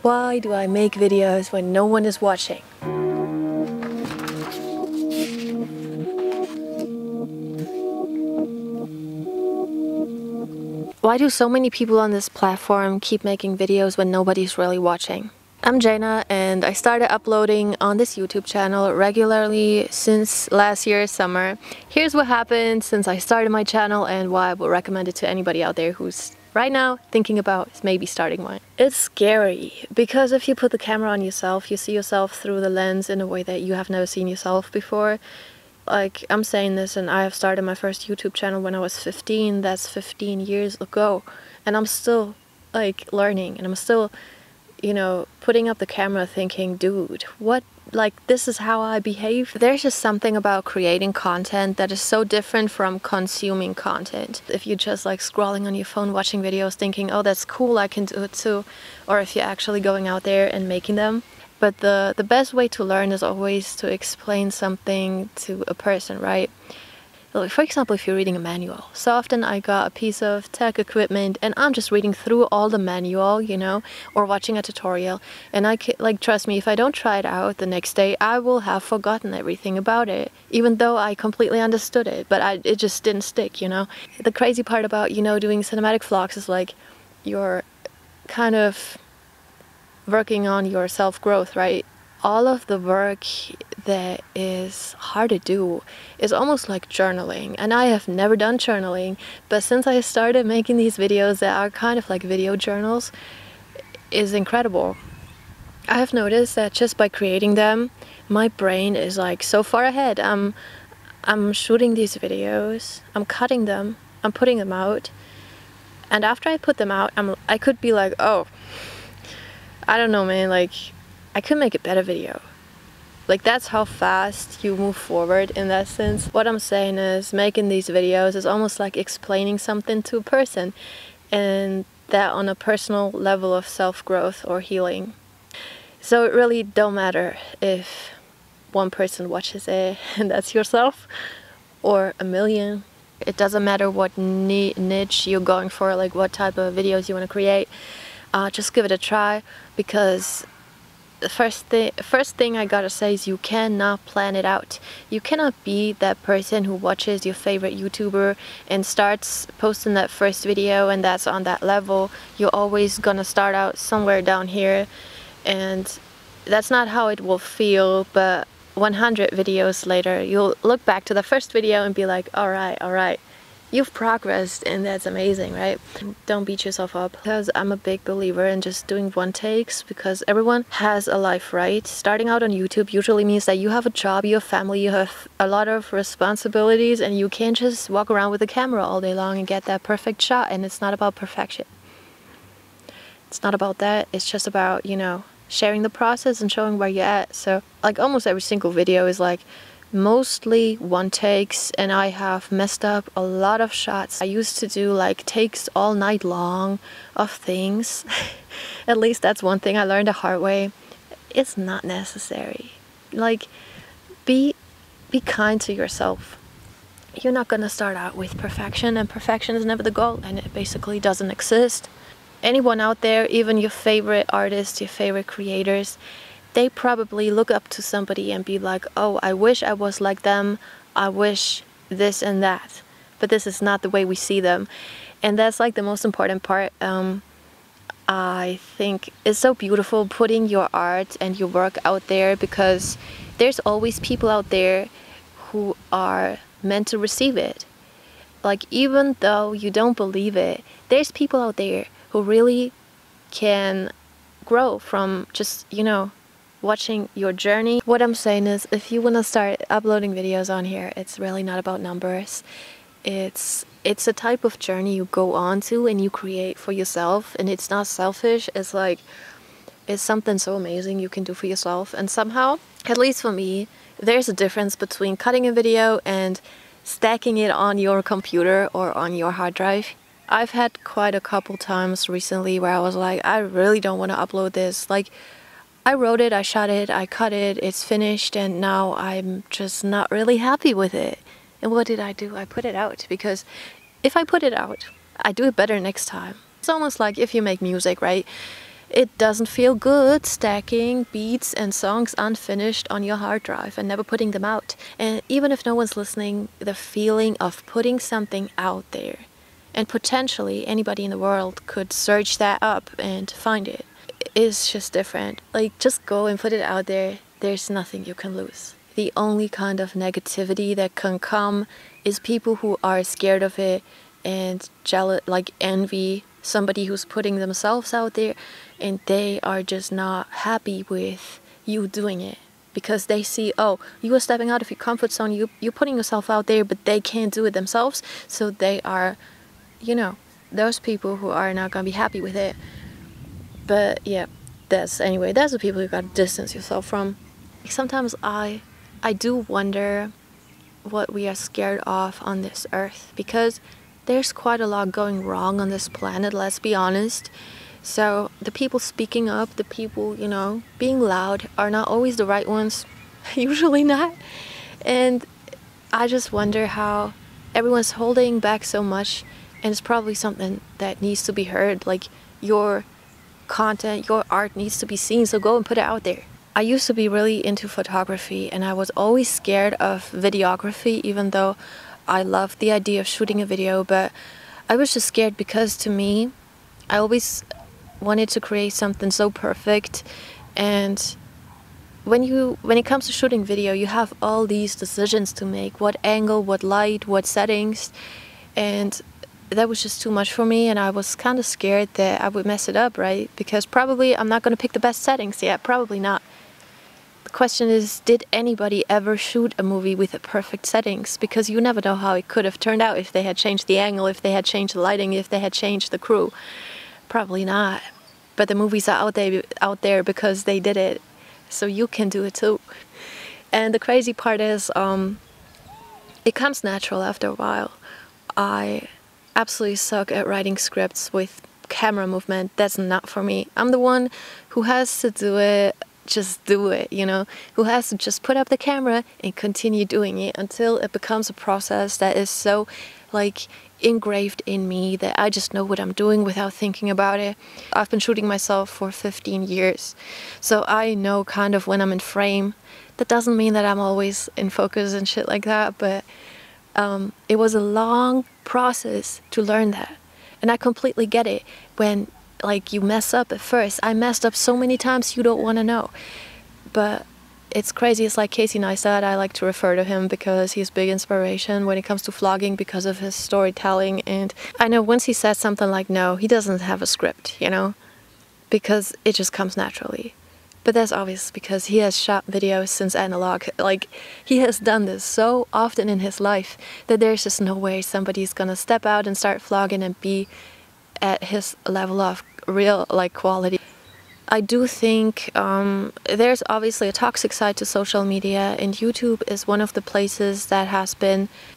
Why do I make videos when no one is watching? Why do so many people on this platform keep making videos when nobody's really watching? I'm Jnah, and I started uploading on this YouTube channel regularly since last year's summer. Here's what happened since I started my channel and why I would recommend it to anybody out there who's right now thinking about maybe starting one. It's scary because if you put the camera on yourself, you see yourself through the lens in a way that you have never seen yourself before. Like, I'm saying this, and I have started my first YouTube channel when I was 15. That's 15 years ago, and I'm still like learning, and I'm still, you know, putting up the camera thinking, dude, what, like, this is how I behave. There's just something about creating content that is so different from consuming content. If you're just like scrolling on your phone watching videos thinking, oh, that's cool, I can do it too, or if you're actually going out there and making them. But the best way to learn is always to explain something to a person, right? For example, if you're reading a manual. So often I got a piece of tech equipment and I'm just reading through all the manual, you know, or watching a tutorial. And like, trust me, if I don't try it out the next day, I will have forgotten everything about it, even though I completely understood it, but it just didn't stick, you know? The crazy part about, you know, doing cinematic vlogs is like you're kind of working on your self-growth, right? All of the work that is hard to do is almost like journaling, and I have never done journaling, but since I started making these videos that are kind of like video journals, is incredible. I have noticed that just by creating them, my brain is like so far ahead. I'm shooting these videos, I'm cutting them, I'm putting them out, and after I put them out, I could be like, oh, I don't know, man, like, I could make a better video. Like, that's how fast you move forward in that sense. What I'm saying is, making these videos is almost like explaining something to a person, and that on a personal level of self-growth or healing. So it really don't matter if one person watches it and that's yourself, or a million. It doesn't matter what niche you're going for, like what type of videos you want to create. Just give it a try, because the first thing I gotta say is you cannot plan it out. You cannot be that person who watches your favorite YouTuber and starts posting that first video and that's on that level. You're always gonna start out somewhere down here, and that's not how it will feel. But 100 videos later, you'll look back to the first video and be like, all right, you've progressed, and that's amazing, right? Don't beat yourself up, because I'm a big believer in just doing one takes, because everyone has a life, right? Starting out on YouTube usually means that you have a job, you have family, you have a lot of responsibilities, and you can't just walk around with a camera all day long and get that perfect shot. And it's not about perfection. It's not about that. It's just about, you know, sharing the process and showing where you're at. So like almost every single video is like mostly one takes, and I have messed up a lot of shots. I used to do like takes all night long of things. At least that's one thing I learned the hard way. It's not necessary. Like, be kind to yourself. You're not gonna start out with perfection, and perfection is never the goal, and it basically doesn't exist. Anyone out there, even your favorite artists, your favorite creators, they probably look up to somebody and be like, oh, I wish I was like them, I wish this and that. But this is not the way we see them. And that's like the most important part. I think it's so beautiful putting your art and your work out there, because there's always people out there who are meant to receive it. Like, even though you don't believe it, there's people out there who really can grow from just, you know, watching your journey. What I'm saying is, if you want to start uploading videos on here, it's really not about numbers. It's a type of journey you go on to and you create for yourself, and it's not selfish. It's like, it's something so amazing you can do for yourself. And somehow, at least for me, there's a difference between cutting a video and stacking it on your computer or on your hard drive. I've had quite a couple times recently where I was like, I really don't want to upload this. Like, I wrote it, I shot it, I cut it, it's finished, and now I'm just not really happy with it. And what did I do? I put it out, because if I put it out, I do it better next time. It's almost like if you make music, right? It doesn't feel good stacking beats and songs unfinished on your hard drive and never putting them out. And even if no one's listening, the feeling of putting something out there, and potentially anybody in the world could search that up and find it, is just different. Like, just go and put it out there. There's nothing you can lose. The only kind of negativity that can come is people who are scared of it and jealous, like envy somebody who's putting themselves out there, and they are just not happy with you doing it because they see, oh, you are stepping out of your comfort zone, you're putting yourself out there, but they can't do it themselves, so they are, you know, those people who are not gonna be happy with it. But yeah, that's the people you gotta distance yourself from. Sometimes I do wonder what we are scared of on this earth, because there's quite a lot going wrong on this planet, let's be honest. So the people speaking up, the people, you know, being loud are not always the right ones. Usually not. And I just wonder how everyone's holding back so much, and it's probably something that needs to be heard. Like, your content, your art needs to be seen, so go and put it out there. I used to be really into photography, and I was always scared of videography, even though I loved the idea of shooting a video. But I was just scared because, to me, I always wanted to create something so perfect. And when it comes to shooting video, you have all these decisions to make: what angle, what light, what settings. And that was just too much for me, and I was kind of scared that I would mess it up, right? Because probably I'm not going to pick the best settings. Yeah, probably not. The question is, did anybody ever shoot a movie with the perfect settings? Because you never know how it could have turned out if they had changed the angle, if they had changed the lighting, if they had changed the crew. Probably not. But the movies are out there because they did it, so you can do it too. And the crazy part is, it comes natural after a while. I absolutely suck at writing scripts with camera movement. That's not for me. I'm the one who has to do it. Just do it, you know, who has to just put up the camera and continue doing it until it becomes a process that is so, like, engraved in me that I just know what I'm doing without thinking about it. I've been shooting myself for 15 years, so I know kind of when I'm in frame. That doesn't mean that I'm always in focus and shit like that, but it was a long process to learn that, and I completely get it. When, like, you mess up at first. I messed up so many times you don't want to know. But it's crazy. It's like Casey Neistat. I like to refer to him because he's big inspiration when it comes to vlogging because of his storytelling. And I know once he says something like, no, he doesn't have a script, you know, because it just comes naturally. But that's obvious because he has shot videos since analog. Like, he has done this so often in his life that there's just no way somebody's gonna step out and start vlogging and be at his level of real, like, quality. I do think there's obviously a toxic side to social media, and YouTube is one of the places that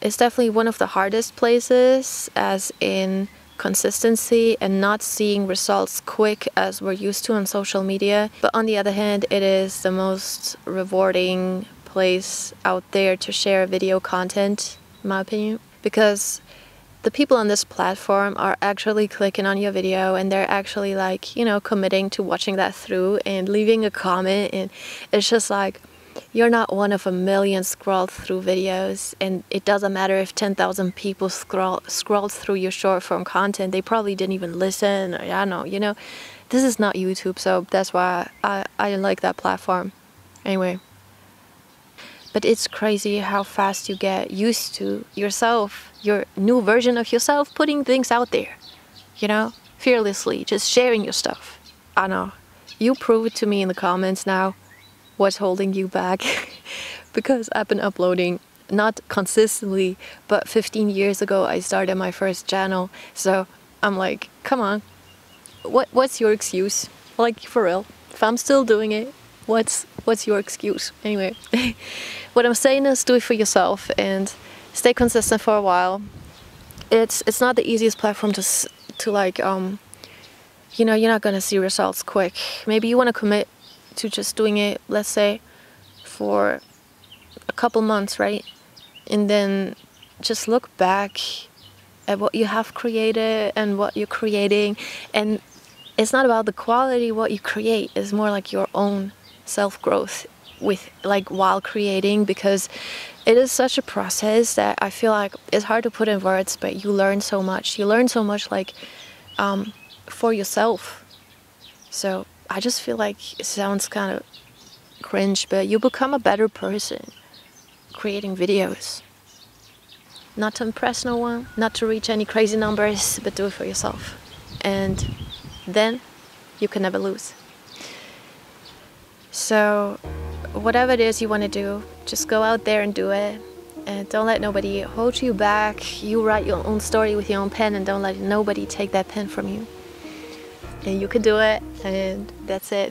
it's definitely one of the hardest places, as in consistency and not seeing results quick as we're used to on social media. But on the other hand, it is the most rewarding place out there to share video content, in my opinion, because the people on this platform are actually clicking on your video, and they're actually, like, you know, committing to watching that through and leaving a comment. And it's just like, you're not one of a million scrolled through videos, and it doesn't matter if 10,000 people scrolled through your short form content. They probably didn't even listen, or I don't know, you know. This is not YouTube, so that's why I like that platform. Anyway. But it's crazy how fast you get used to yourself, your new version of yourself, putting things out there, you know, fearlessly, just sharing your stuff. I know, you prove it to me in the comments now, what's holding you back, because I've been uploading, not consistently, but 15 years ago I started my first channel, so I'm like, come on, what's your excuse? Like, for real, if I'm still doing it, what's your excuse? Anyway, what I'm saying is, do it for yourself and stay consistent for a while. It's not the easiest platform to like, you know, you're not gonna see results quick. Maybe you want to commit to just doing it, let's say, for a couple months, right? And then just look back at what you have created and what you're creating, and it's not about the quality what you create, it's more like your own self-growth with like while creating, because it is such a process that I feel like it's hard to put in words, but you learn so much. You learn so much like for yourself. So I just feel like it sounds kind of cringe, but you become a better person creating videos. Not to impress no one, not to reach any crazy numbers, but do it for yourself. And then you can never lose. So whatever it is you want to do, just go out there and do it. And don't let nobody hold you back. You write your own story with your own pen, and don't let nobody take that pen from you. And you can do it, and that's it.